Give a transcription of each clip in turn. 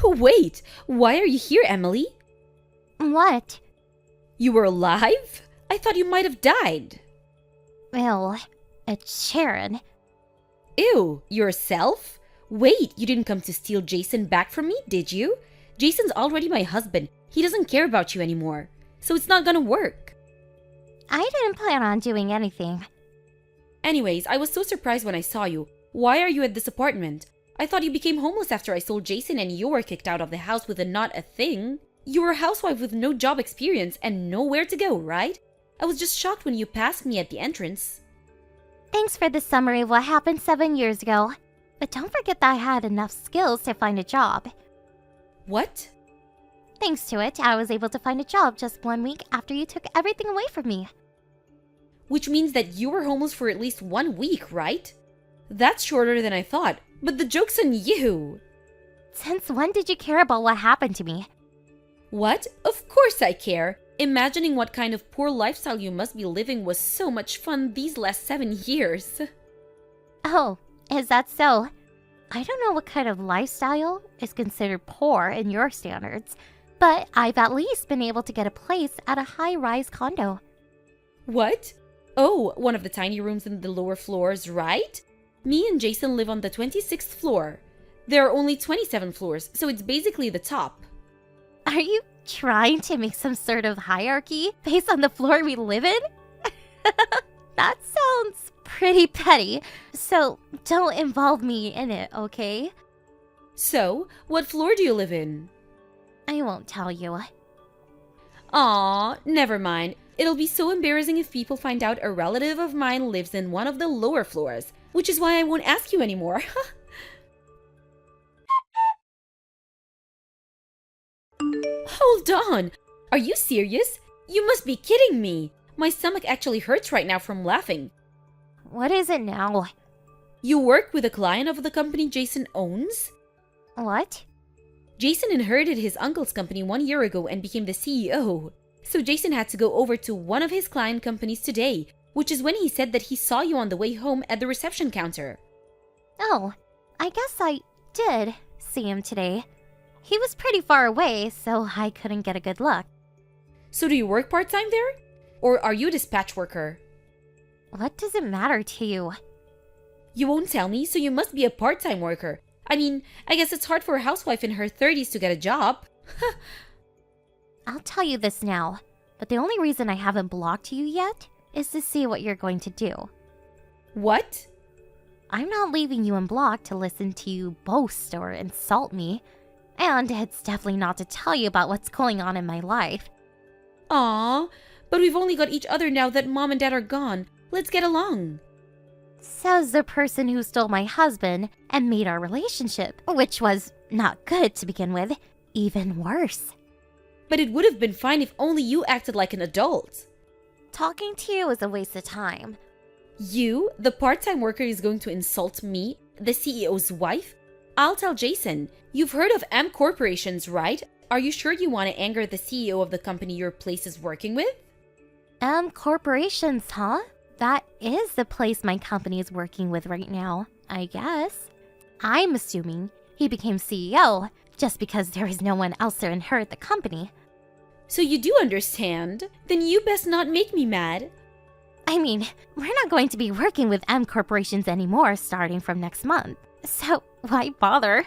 Wait, why are you here, Emily? What? You were alive? I thought you might have died. Well, it's Sharon. Ew, yourself? Wait, you didn't come to steal Jason back from me, did you? Jason's already my husband. He doesn't care about you anymore. So it's not gonna work. I didn't plan on doing anything. Anyways, I was so surprised when I saw you. Why are you at this apartment? I thought you became homeless after I sold Jason and you were kicked out of the house with not a thing. You were a housewife with no job experience and nowhere to go, right? I was just shocked when you passed me at the entrance. Thanks for the summary of what happened 7 years ago. But don't forget that I had enough skills to find a job. What? Thanks to it, I was able to find a job just 1 week after you took everything away from me. Which means that you were homeless for at least 1 week, right? That's shorter than I thought, but the joke's on you. Since when did you care about what happened to me? What? Of course I care. Imagining what kind of poor lifestyle you must be living was so much fun these last 7 years. Oh, is that so? I don't know what kind of lifestyle is considered poor in your standards, but I've at least been able to get a place at a high-rise condo. What? Oh, one of the tiny rooms in the lower floors, right? Me and Jason live on the 26th floor. There are only 27 floors, so it's basically the top. Are you trying to make some sort of hierarchy based on the floor we live in? That sounds pretty petty, so don't involve me in it, okay? So, what floor do you live in? I won't tell you. Aw, never mind. It'll be so embarrassing if people find out a relative of mine lives in one of the lower floors, which is why I won't ask you anymore. Hold on! Are you serious? You must be kidding me! My stomach actually hurts right now from laughing. What is it now? You work with a client of the company Jason owns? What? Jason inherited his uncle's company 1 year ago and became the CEO. So Jason had to go over to one of his client companies today, which is when he said that he saw you on the way home at the reception counter. Oh, I guess I did see him today. He was pretty far away, so I couldn't get a good look. So do you work part-time there? Or are you a dispatch worker? What does it matter to you? You won't tell me, so you must be a part-time worker. I mean, I guess it's hard for a housewife in her 30s to get a job. I'll tell you this now, but the only reason I haven't blocked you yet is to see what you're going to do. What? I'm not leaving you unblocked to listen to you boast or insult me. And it's definitely not to tell you about what's going on in my life. Aw, but we've only got each other now that Mom and Dad are gone. Let's get along. Says the person who stole my husband and made our relationship, which was not good to begin with, even worse. But it would have been fine if only you acted like an adult. Talking to you is a waste of time. You, the part-time worker, is going to insult me, the CEO's wife? I'll tell Jason. You've heard of M corporations, right? Are you sure you want to anger the CEO of the company your place is working with? M corporations, huh? That is the place my company is working with right now, I guess. I'm assuming he became CEO just because there is no one else to inherit the company. So you do understand? Then you best not make me mad. I mean, we're not going to be working with M corporations anymore starting from next month. So why bother?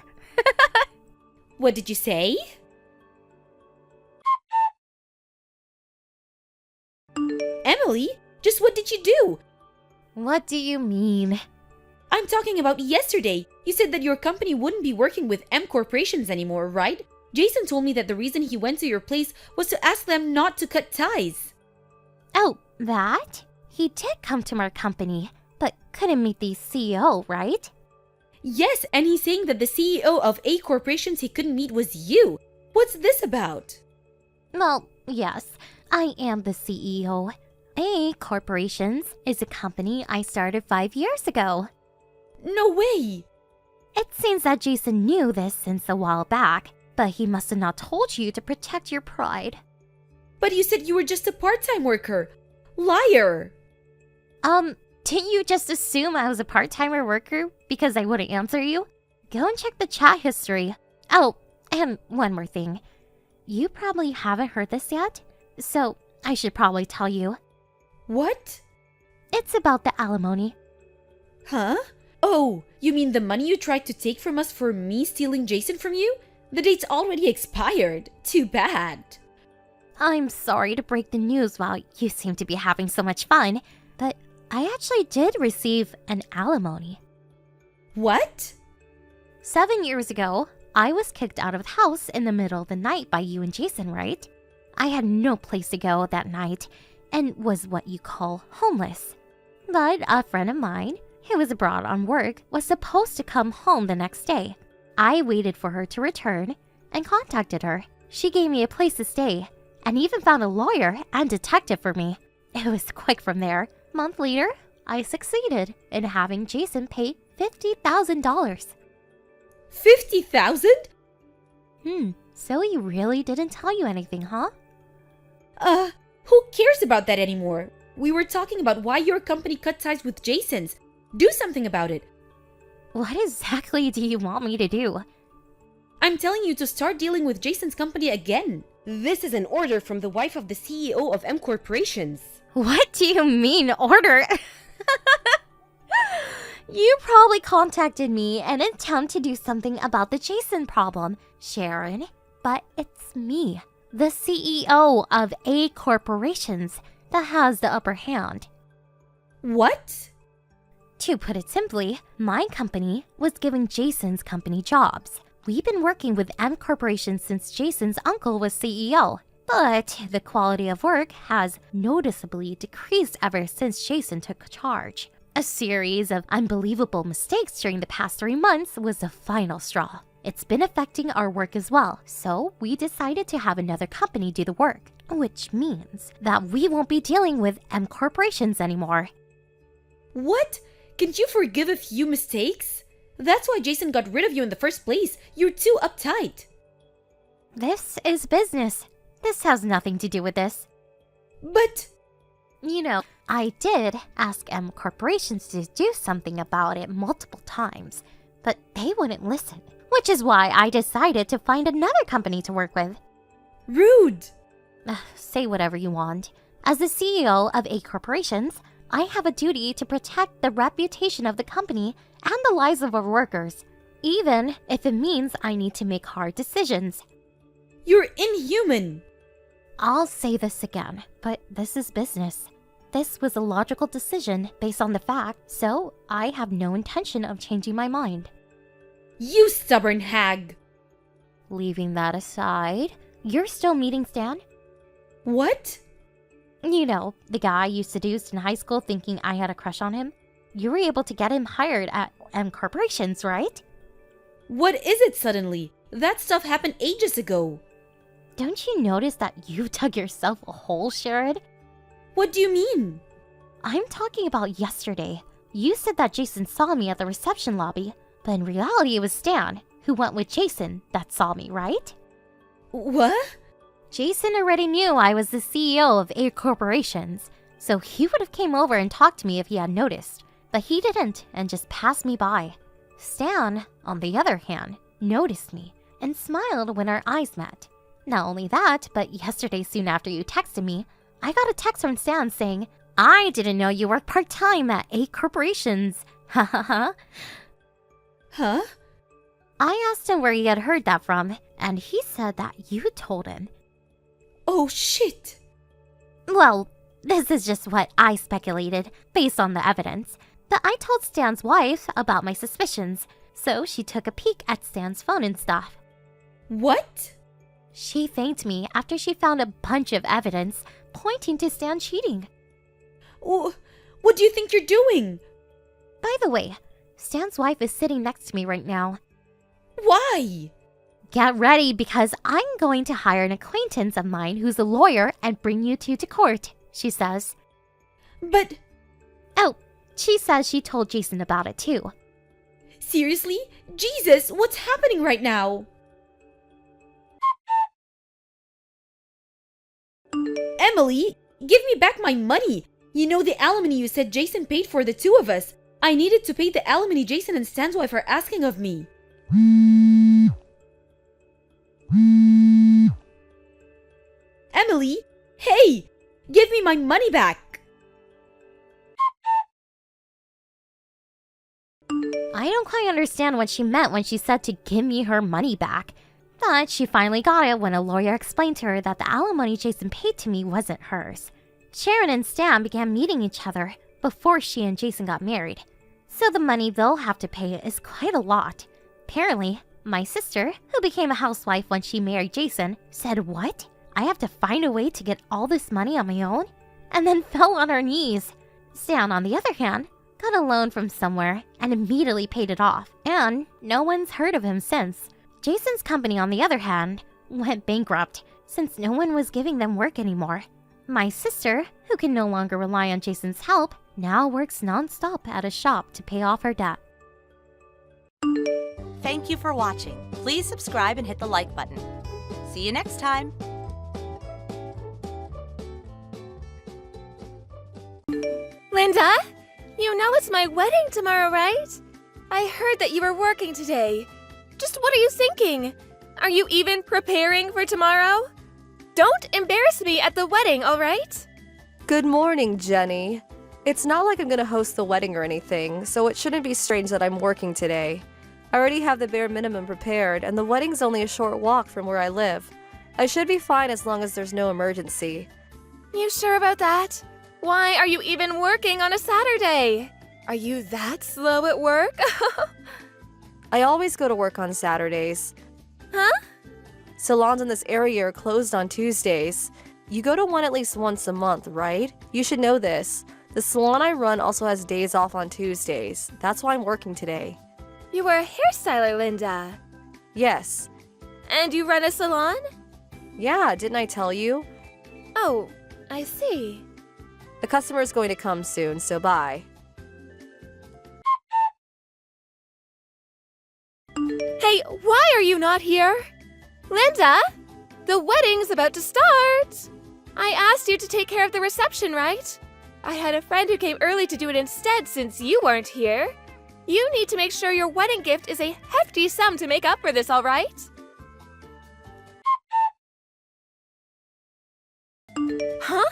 What did you say? Emily, just what did you do? What do you mean? I'm talking about yesterday. You said that your company wouldn't be working with M corporations anymore, right? Jason told me that the reason he went to your place was to ask them not to cut ties. Oh, that? He did come to our company, but couldn't meet the CEO, right? Yes, and he's saying that the CEO of A corporations he couldn't meet was you. What's this about? Well, yes, I am the CEO. A Corporations is a company I started 5 years ago. No way! It seems that Jason knew this since a while back, but he must have not told you to protect your pride. But you said you were just a part-time worker. Liar! Didn't you just assume I was a part-timer worker because I wouldn't answer you? Go and check the chat history. Oh, and one more thing. You probably haven't heard this yet, so I should probably tell you. What? It's about the alimony. Huh? Oh, you mean the money you tried to take from us for me stealing Jason from you? The date's already expired. Too bad. I'm sorry to break the news while you seem to be having so much fun, but I actually did receive an alimony. What? 7 years ago, I was kicked out of the house in the middle of the night by you and Jason, right? I had no place to go that night and was what you call homeless. But a friend of mine, who was abroad on work, was supposed to come home the next day. I waited for her to return and contacted her. She gave me a place to stay and even found a lawyer and detective for me. It was quick from there. A month later, I succeeded in having Jason pay $50,000. 50,000? So he really didn't tell you anything, huh? Who cares about that anymore? We were talking about why your company cut ties with Jason's. Do something about it. What exactly do you want me to do? I'm telling you to start dealing with Jason's company again. This is an order from the wife of the CEO of M Corporations. What do you mean, order? You probably contacted me in an attempt to do something about the Jason problem, Sharon. But it's me, the CEO of A Corporations, that has the upper hand. What? To put it simply, my company was giving Jason's company jobs. We've been working with M Corporation since Jason's uncle was CEO, but the quality of work has noticeably decreased ever since Jason took charge. A series of unbelievable mistakes during the past 3 months was the final straw. It's been affecting our work as well, so we decided to have another company do the work, which means that we won't be dealing with M Corporations anymore. What? Can't you forgive a few mistakes? That's why Jason got rid of you in the first place. You're too uptight. This is business. This has nothing to do with this. But... You know, I did ask M Corporations to do something about it multiple times, but they wouldn't listen, which is why I decided to find another company to work with. Rude! Say whatever you want. As the CEO of A Corporations, I have a duty to protect the reputation of the company and the lives of our workers, even if it means I need to make hard decisions. You're inhuman! I'll say this again, but this is business. This was a logical decision based on the fact, so I have no intention of changing my mind. You stubborn hag! Leaving that aside, you're still meeting Stan? What? You know, the guy you seduced in high school thinking I had a crush on him? You were able to get him hired at M Corporations, right? What is it suddenly? That stuff happened ages ago. Don't you notice that you dug yourself a hole, Sharon? What do you mean? I'm talking about yesterday. You said that Jason saw me at the reception lobby, but in reality it was Stan, who went with Jason, that saw me, right? What? Jason already knew I was the CEO of A Corporations, so he would have came over and talked to me if he had noticed, but he didn't and just passed me by. Stan, on the other hand, noticed me and smiled when our eyes met. Not only that, but yesterday soon after you texted me, I got a text from Stan saying, "I didn't know you worked part-time at A Corporations." Ha ha ha. Huh? I asked him where he had heard that from, and he said that you told him. Oh shit! Well, this is just what I speculated based on the evidence, but I told Stan's wife about my suspicions, so she took a peek at Stan's phone and stuff. What? She thanked me after she found a bunch of evidence pointing to Stan cheating. What do you think you're doing? By the way, Stan's wife is sitting next to me right now. Why? Get ready because I'm going to hire an acquaintance of mine who's a lawyer and bring you two to court, she says. But... Oh, she says she told Jason about it too. Seriously? Jesus, what's happening right now? Emily, give me back my money. You know the alimony you said Jason paid for the two of us. I needed to pay the alimony Jason and Stan's wife are asking of me. Finally? Hey! Give me my money back! I don't quite understand what she meant when she said to give me her money back. But she finally got it when a lawyer explained to her that the alimony Jason paid to me wasn't hers. Sharon and Stan began meeting each other before she and Jason got married. So the money they'll have to pay is quite a lot. Apparently, my sister, who became a housewife when she married Jason, said, "What? I have to find a way to get all this money on my own?" And then fell on her knees. Stan, on the other hand, got a loan from somewhere and immediately paid it off, and no one's heard of him since. Jason's company, on the other hand, went bankrupt since no one was giving them work anymore. My sister, who can no longer rely on Jason's help, now works non-stop at a shop to pay off her debt. Thank you for watching. Please subscribe and hit the like button. See you next time. Linda, you know it's my wedding tomorrow, right? I heard that you were working today. Just what are you thinking? Are you even preparing for tomorrow? Don't embarrass me at the wedding, all right? Good morning, Jenny. It's not like I'm gonna host the wedding or anything, so it shouldn't be strange that I'm working today. I already have the bare minimum prepared, and the wedding's only a short walk from where I live. I should be fine as long as there's no emergency. You sure about that? Why are you even working on a Saturday? Are you that slow at work? I always go to work on Saturdays. Huh? Salons in this area are closed on Tuesdays. You go to one at least once a month, right? You should know this. The salon I run also has days off on Tuesdays. That's why I'm working today. You are a hairstyler, Linda. Yes. And you run a salon? Yeah, didn't I tell you? Oh, I see. The customer is going to come soon, so bye. Hey, why are you not here? Linda, the wedding's about to start. I asked you to take care of the reception, right? I had a friend who came early to do it instead since you weren't here. You need to make sure your wedding gift is a hefty sum to make up for this, all right? Huh?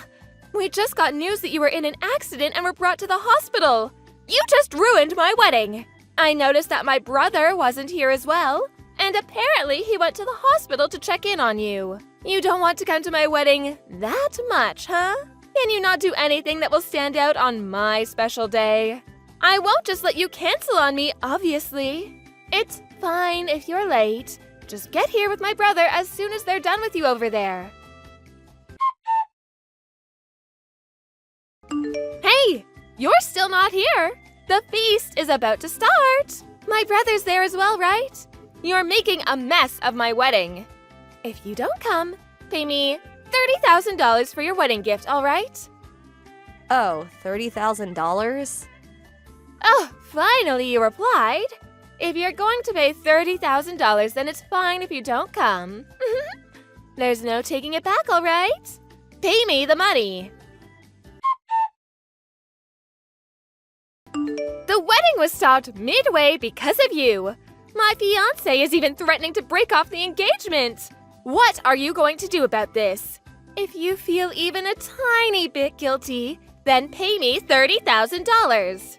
We just got news that you were in an accident and were brought to the hospital. You just ruined my wedding. I noticed that my brother wasn't here as well, and apparently he went to the hospital to check in on you. You don't want to come to my wedding that much, huh? Can you not do anything that will stand out on my special day? I won't just let you cancel on me, obviously. It's fine if you're late. Just get here with my brother as soon as they're done with you over there. Hey, you're still not here. The feast is about to start. My brother's there as well, right? You're making a mess of my wedding. If you don't come, pay me $30,000 for your wedding gift, all right? Oh, $30,000? Oh, finally you replied. If you're going to pay $30,000, then it's fine if you don't come. There's no taking it back, all right? Pay me the money. The wedding was stopped midway because of you. My fiancé is even threatening to break off the engagement. What are you going to do about this? If you feel even a tiny bit guilty, then pay me $30,000.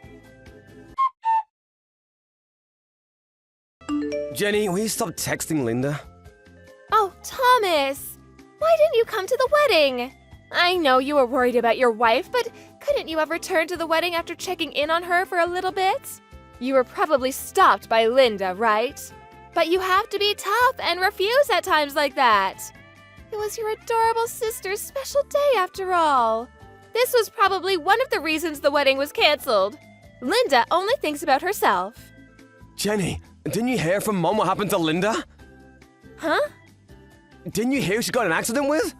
Jenny, will you stop texting Linda? Oh, Thomas, why didn't you come to the wedding? I know you were worried about your wife, but couldn't you have returned to the wedding after checking in on her for a little bit? You were probably stopped by Linda, right? But you have to be tough and refuse at times like that. It was your adorable sister's special day after all. This was probably one of the reasons the wedding was canceled. Linda only thinks about herself. Jenny, didn't you hear from Mom what happened to Linda? Huh? Didn't you hear she got in an accident with?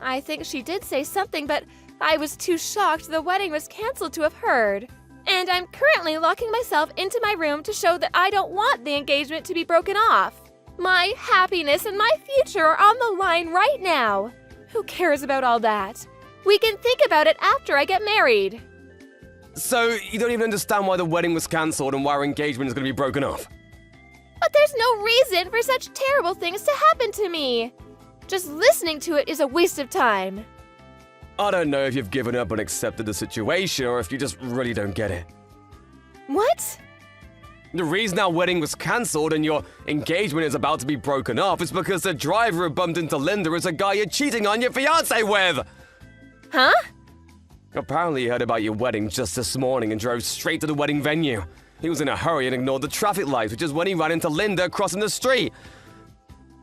I think she did say something, but I was too shocked the wedding was canceled to have heard. And I'm currently locking myself into my room to show that I don't want the engagement to be broken off. My happiness and my future are on the line right now. Who cares about all that? We can think about it after I get married. So, you don't even understand why the wedding was cancelled and why our engagement is going to be broken off? But there's no reason for such terrible things to happen to me. Just listening to it is a waste of time. I don't know if you've given up and accepted the situation or if you just really don't get it. What? The reason our wedding was cancelled and your engagement is about to be broken off is because the driver who bumped into Linda is a guy you're cheating on your fiancé with! Huh? Apparently he heard about your wedding just this morning and drove straight to the wedding venue. He was in a hurry and ignored the traffic lights, which is when he ran into Linda crossing the street.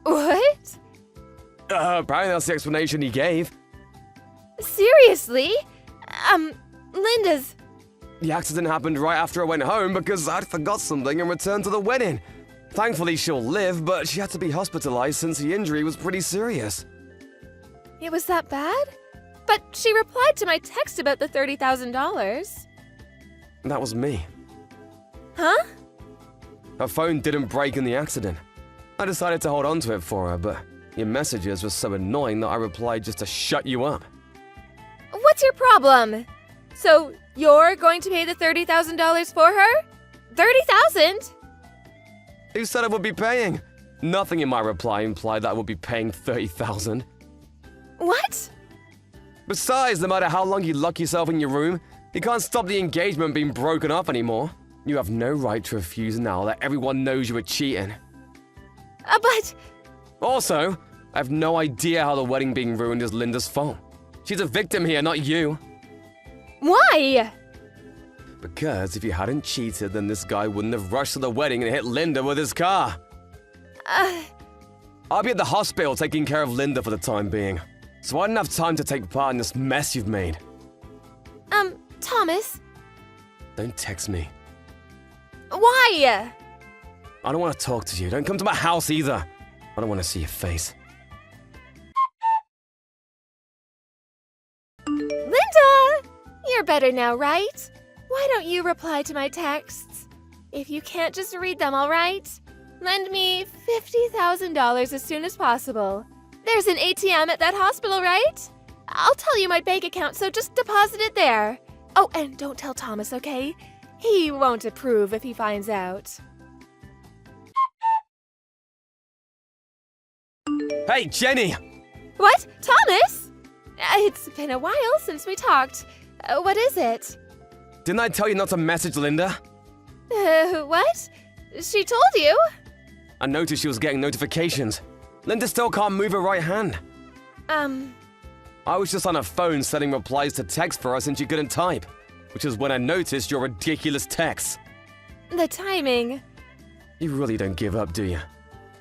What? Apparently that's the explanation he gave. Seriously? Linda's... The accident happened right after I went home because I'd forgot something and returned to the wedding. Thankfully she'll live, but she had to be hospitalized since the injury was pretty serious. It was that bad? But she replied to my text about the $30,000. That was me. Huh? Her phone didn't break in the accident. I decided to hold on to it for her, but your messages were so annoying that I replied just to shut you up. What's your problem? So you're going to pay the $30,000 for her? $30,000? Who said I would be paying? Nothing in my reply implied that I would be paying $30,000. What? Besides, no matter how long you lock yourself in your room, you can't stop the engagement being broken off anymore. You have no right to refuse now that everyone knows you were cheating. But... Also, I have no idea how the wedding being ruined is Linda's fault. She's a victim here, not you. Why? Because if you hadn't cheated, then this guy wouldn't have rushed to the wedding and hit Linda with his car. I'll be at the hospital taking care of Linda for the time being, so I didn't have time to take part in this mess you've made. Thomas? Don't text me. Why? I don't want to talk to you. Don't come to my house either. I don't want to see your face. Linda! You're better now, right? Why don't you reply to my texts? If you can't just read them, all right? Lend me $50,000 as soon as possible. There's an ATM at that hospital, right? I'll tell you my bank account, so just deposit it there. Oh, and don't tell Thomas, okay? He won't approve if he finds out. Hey, Jenny! What? Thomas? It's been a while since we talked. What is it? Didn't I tell you not to message Linda? What? She told you? I noticed she was getting notifications. Linda still can't move her right hand. I was just on her phone sending replies to text for her since she couldn't type, which is when I noticed your ridiculous texts. The timing. You really don't give up, do you?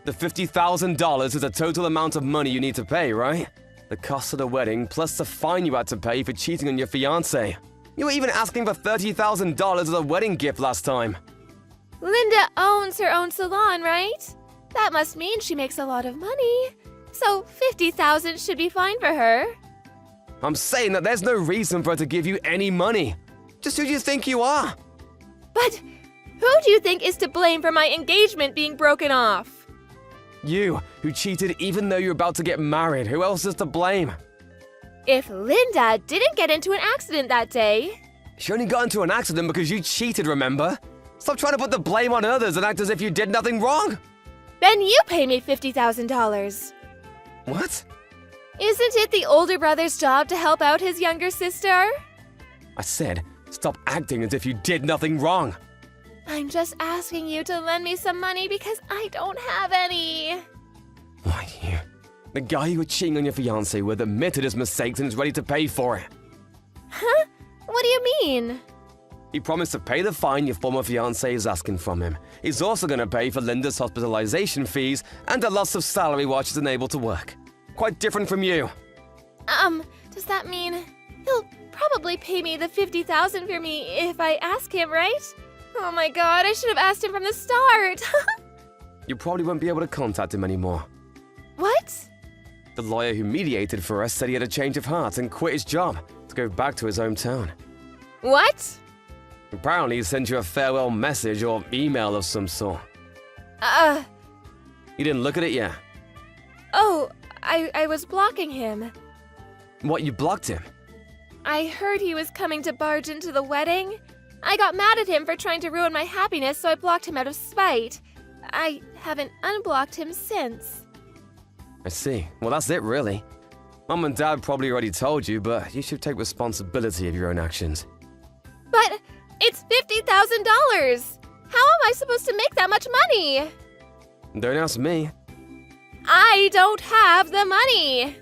The $50,000 is the total amount of money you need to pay, right? The cost of the wedding plus the fine you had to pay for cheating on your fiancé. You were even asking for $30,000 as a wedding gift last time. Linda owns her own salon, right? That must mean she makes a lot of money. So $50,000 should be fine for her. I'm saying that there's no reason for her to give you any money. Just who do you think you are? But who do you think is to blame for my engagement being broken off? You, who cheated even though you're about to get married. Who else is to blame? If Linda didn't get into an accident that day... She only got into an accident because you cheated, remember? Stop trying to put the blame on others and act as if you did nothing wrong. Then you pay me $50,000. What? Isn't it the older brother's job to help out his younger sister? I said, stop acting as if you did nothing wrong. I'm just asking you to lend me some money because I don't have any. Why, you? The guy you were cheating on your fiancé with admitted his mistakes and is ready to pay for it. Huh? What do you mean? He promised to pay the fine your former fiancé is asking from him. He's also going to pay for Linda's hospitalization fees and a loss of salary while she's unable to work. Quite different from you. Does that mean he'll probably pay me the $50,000 for me if I ask him, right? Oh my god, I should have asked him from the start. You probably won't be able to contact him anymore. What? The lawyer who mediated for us said he had a change of heart and quit his job to go back to his hometown. What? Apparently he sent you a farewell message or email of some sort. You didn't look at it yet? Oh, I was blocking him. What, you blocked him? I heard he was coming to barge into the wedding. I got mad at him for trying to ruin my happiness, so I blocked him out of spite. I haven't unblocked him since. I see. Well, that's it, really. Mom and Dad probably already told you, but you should take responsibility of your own actions. But it's $50,000! How am I supposed to make that much money? Don't ask me. I don't have the money!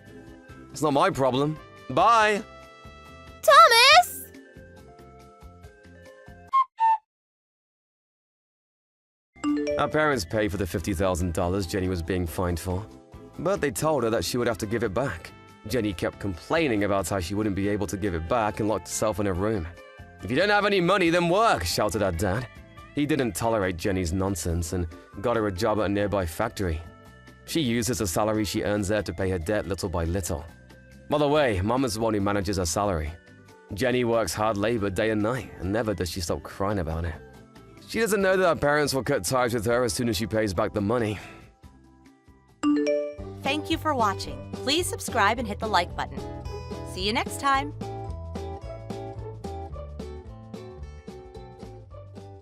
It's not my problem. Bye! Thomas! Her parents paid for the $50,000 Jenny was being fined for, but they told her that she would have to give it back. Jenny kept complaining about how she wouldn't be able to give it back and locked herself in her room. "If you don't have any money, then work," shouted her dad. He didn't tolerate Jenny's nonsense and got her a job at a nearby factory. She uses the salary she earns there to pay her debt little by little. By the way, Mom is the one who manages her salary. Jenny works hard labor day and night, and never does she stop crying about it. She doesn't know that her parents will cut ties with her as soon as she pays back the money. Thank you for watching. Please subscribe and hit the like button. See you next time.